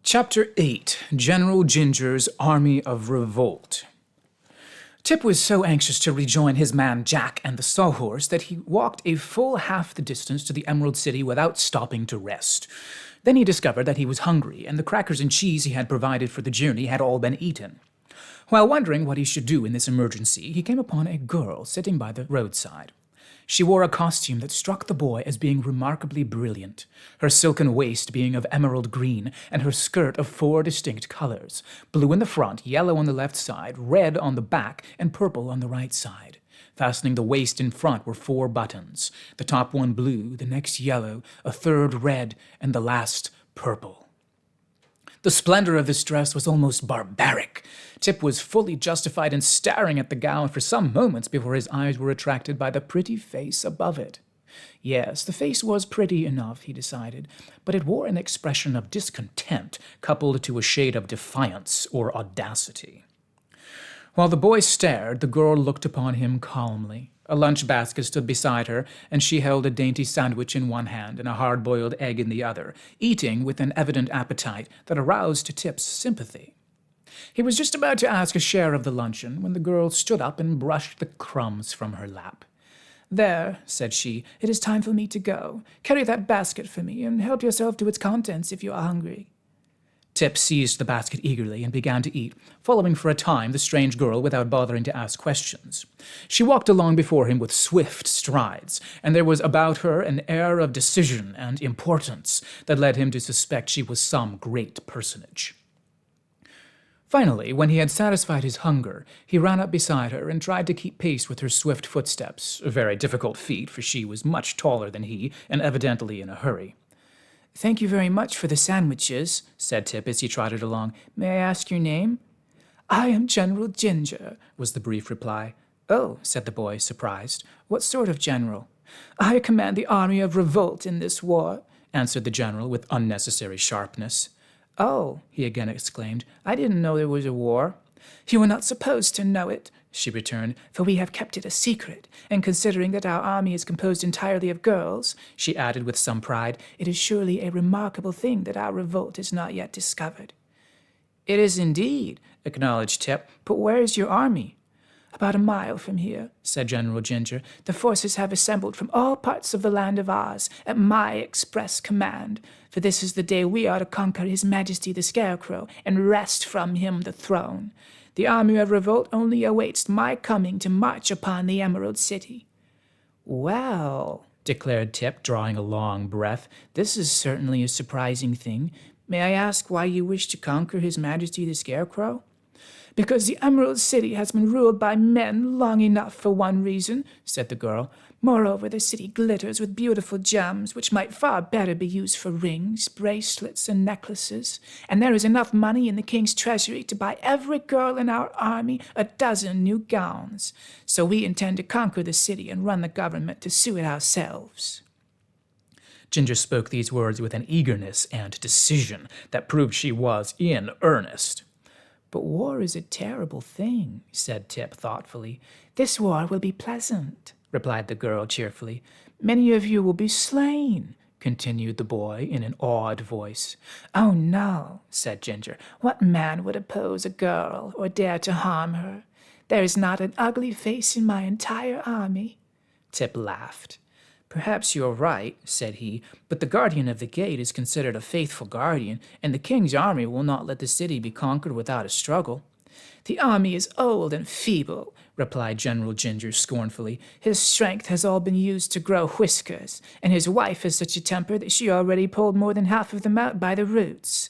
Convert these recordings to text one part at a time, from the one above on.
Chapter 8, General Jinjur's Army of Revolt. Tip was so anxious to rejoin his man Jack and the Sawhorse that he walked a full half the distance to the Emerald City without stopping to rest. Then he discovered that he was hungry, and the crackers and cheese he had provided for the journey had all been eaten. While wondering what he should do in this emergency, he came upon a girl sitting by the roadside. She wore a costume that struck the boy as being remarkably brilliant, her silken waist being of emerald green, and her skirt of 4 distinct colors: blue in the front, yellow on the left side, red on the back, and purple on the right side. Fastening the waist in front were 4 buttons, the top one blue, the next yellow, a third red, and the last purple. The splendor of this dress was almost barbaric. Tip was fully justified in staring at the gown for some moments before his eyes were attracted by the pretty face above it. Yes, the face was pretty enough, he decided, but it wore an expression of discontent coupled to a shade of defiance or audacity. While the boy stared, the girl looked upon him calmly. A lunch basket stood beside her, and she held a dainty sandwich in one hand and a hard-boiled egg in the other, eating with an evident appetite that aroused Tip's sympathy. He was just about to ask a share of the luncheon when the girl stood up and brushed the crumbs from her lap. "There," said she, "it is time for me to go. Carry that basket for me, and help yourself to its contents if you are hungry." Tip seized the basket eagerly and began to eat, following for a time the strange girl without bothering to ask questions. She walked along before him with swift strides, and there was about her an air of decision and importance that led him to suspect she was some great personage. Finally, when he had satisfied his hunger, he ran up beside her and tried to keep pace with her swift footsteps, a very difficult feat, for she was much taller than he and evidently in a hurry. "Thank you very much for the sandwiches," said Tip as he trotted along. "May I ask your name?" "I am General Jinjur," was the brief reply. "Oh," said the boy, surprised. "What sort of general?" "I command the army of Revolt in this war," answered the general with unnecessary sharpness. "Oh," he again exclaimed, "I didn't know there was a war." "You were not supposed to know it," she returned, "for we have kept it a secret, and considering that our army is composed entirely of girls," she added with some pride, "it is surely a remarkable thing that our revolt is not yet discovered." "It is indeed," acknowledged Tip, "but where is your army?" "About a mile from here," said General Jinjur. "The forces have assembled from all parts of the land of Oz at my express command, for this is the day we are to conquer His Majesty the Scarecrow and wrest from him the throne. The army of Revolt only awaits my coming to march upon the Emerald City." "Well," declared Tip, drawing a long breath, "this is certainly a surprising thing. May I ask why you wish to conquer His Majesty the Scarecrow?" "Because the Emerald City has been ruled by men long enough for one reason," said the girl. "Moreover, the city glitters with beautiful gems, which might far better be used for rings, bracelets, and necklaces. And there is enough money in the king's treasury to buy every girl in our army a dozen new gowns. So we intend to conquer the city and run the government to suit ourselves." Jinjur spoke these words with an eagerness and decision that proved she was in earnest. "But war is a terrible thing," said Tip thoughtfully. "This war will be pleasant," replied the girl cheerfully. "Many of you will be slain," continued the boy in an awed voice. "Oh, no," said Jinjur. "What man would oppose a girl or dare to harm her? There is not an ugly face in my entire army." Tip laughed. "Perhaps you're right," said he, "but the guardian of the gate is considered a faithful guardian, and the king's army will not let the city be conquered without a struggle." "The army is old and feeble," replied General Jinjur scornfully. "His strength has all been used to grow whiskers, and his wife has such a temper that she already pulled more than half of them out by the roots.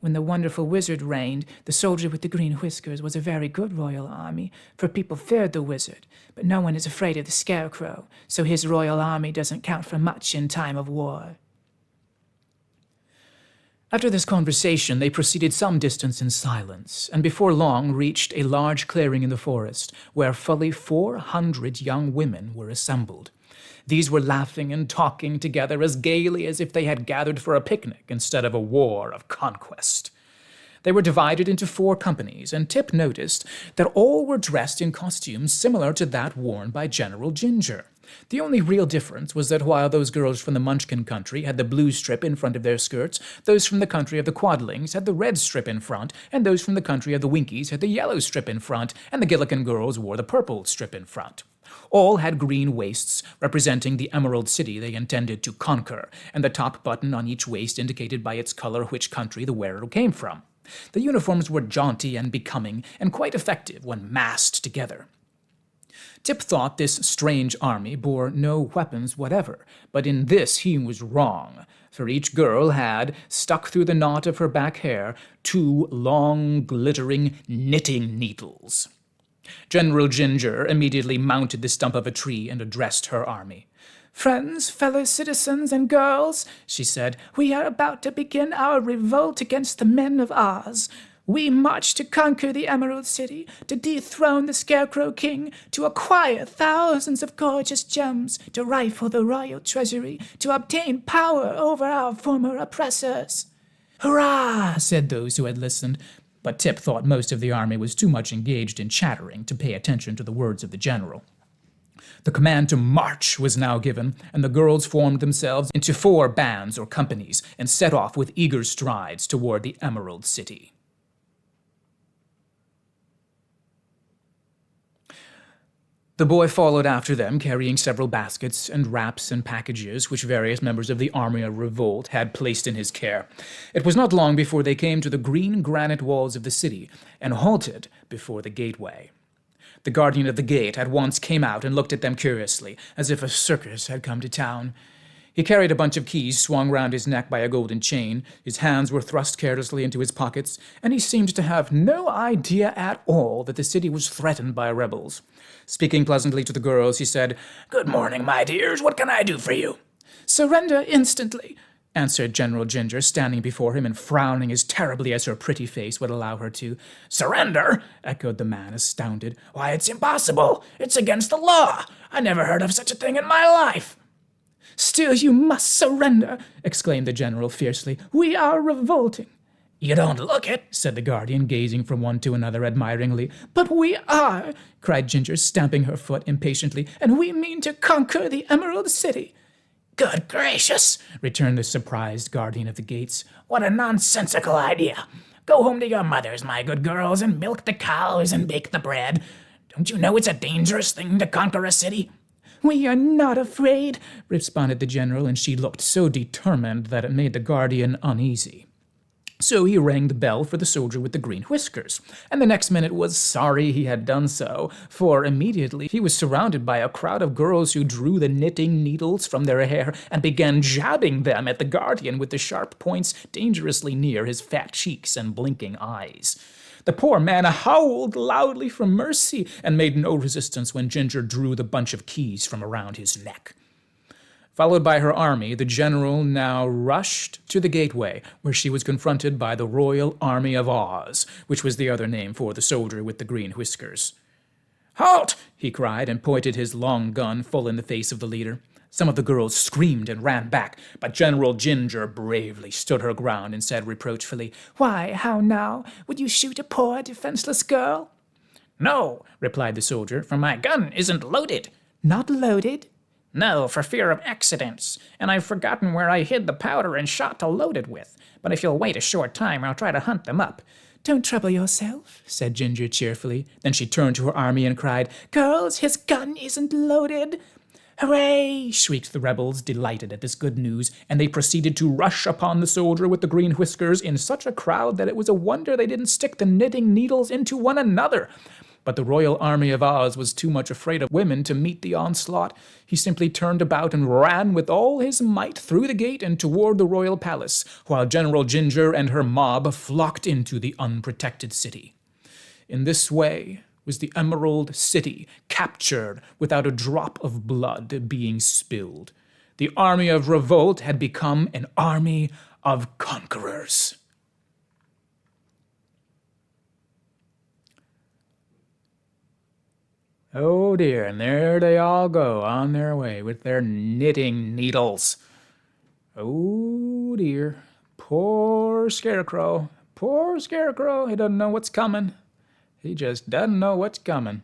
When the wonderful wizard reigned, the soldier with the green whiskers was a very good royal army, for people feared the wizard, but no one is afraid of the Scarecrow, so his royal army doesn't count for much in time of war." After this conversation, they proceeded some distance in silence, and before long reached a large clearing in the forest, where fully 400 young women were assembled. These were laughing and talking together as gaily as if they had gathered for a picnic instead of a war of conquest. They were divided into 4 companies, and Tip noticed that all were dressed in costumes similar to that worn by General Jinjur. The only real difference was that while those girls from the Munchkin country had the blue strip in front of their skirts, those from the country of the Quadlings had the red strip in front, and those from the country of the Winkies had the yellow strip in front, and the Gillikin girls wore the purple strip in front. All had green waists, representing the Emerald City they intended to conquer, and the top button on each waist indicated by its color which country the wearer came from. The uniforms were jaunty and becoming, and quite effective when massed together. Tip thought this strange army bore no weapons whatever, but in this he was wrong, for each girl had, stuck through the knot of her back hair, 2 long, glittering knitting needles. General Jinjur immediately mounted the stump of a tree and addressed her army. "Friends, fellow citizens, and girls," she said, "we are about to begin our revolt against the men of Oz. We march to conquer the Emerald City, to dethrone the Scarecrow King, to acquire thousands of gorgeous gems, to rifle the royal treasury, to obtain power over our former oppressors." "Hurrah!" said those who had listened, but Tip thought most of the army was too much engaged in chattering to pay attention to the words of the general. The command to march was now given, and the girls formed themselves into 4 bands or companies and set off with eager strides toward the Emerald City. The boy followed after them, carrying several baskets and wraps and packages which various members of the Army of Revolt had placed in his care. It was not long before they came to the green granite walls of the city and halted before the gateway. The guardian of the gate at once came out and looked at them curiously, as if a circus had come to town. He carried a bunch of keys swung round his neck by a golden chain, his hands were thrust carelessly into his pockets, and he seemed to have no idea at all that the city was threatened by rebels. Speaking pleasantly to the girls, he said, "Good morning, my dears. What can I do for you?" "Surrender instantly," answered General Jinjur, standing before him and frowning as terribly as her pretty face would allow her to. "Surrender?" echoed the man, astounded. "Why, it's impossible. It's against the law. I never heard of such a thing in my life." "Still you must surrender," exclaimed the general fiercely. "We are revolting." "You don't look it," said the guardian, gazing from one to another admiringly. "But we are," cried Jinjur, stamping her foot impatiently, "and we mean to conquer the Emerald City." "Good gracious," returned the surprised guardian of the gates. "What a nonsensical idea. Go home to your mothers, my good girls, and milk the cows and bake the bread. Don't you know it's a dangerous thing to conquer a city?" "We are not afraid," responded the general, and she looked so determined that it made the guardian uneasy. So he rang the bell for the soldier with the green whiskers, and the next minute was sorry he had done so, for immediately he was surrounded by a crowd of girls who drew the knitting needles from their hair and began jabbing them at the guardian with the sharp points dangerously near his fat cheeks and blinking eyes. The poor man howled loudly for mercy and made no resistance when Jinjur drew the bunch of keys from around his neck. Followed by her army, the general now rushed to the gateway, where she was confronted by the Royal Army of Oz, which was the other name for the soldier with the green whiskers. "Halt!" he cried, and pointed his long gun full in the face of the leader. Some of the girls screamed and ran back, but General Jinjur bravely stood her ground and said reproachfully, "Why, how now? Would you shoot a poor, defenseless girl?" "No," replied the soldier, "for my gun isn't loaded." "Not loaded?" "No, for fear of accidents, and I've forgotten where I hid the powder and shot to load it with. But if you'll wait a short time, I'll try to hunt them up." "Don't trouble yourself," said Jinjur cheerfully. Then she turned to her army and cried, "Girls, his gun isn't loaded." "Hooray!" shrieked the rebels, delighted at this good news, and they proceeded to rush upon the soldier with the green whiskers in such a crowd that it was a wonder they didn't stick the knitting needles into one another. But the Royal Army of Oz was too much afraid of women to meet the onslaught. He simply turned about and ran with all his might through the gate and toward the royal palace, while General Jinjur and her mob flocked into the unprotected city. In this way was the Emerald City captured without a drop of blood being spilled. The Army of Revolt had become an army of conquerors. Oh dear, and there they all go on their way with their knitting needles. Oh dear, poor Scarecrow, poor Scarecrow, he doesn't know what's coming. He just doesn't know what's coming.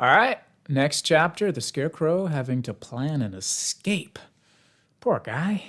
All right, next chapter, the Scarecrow having to plan an escape. Poor guy.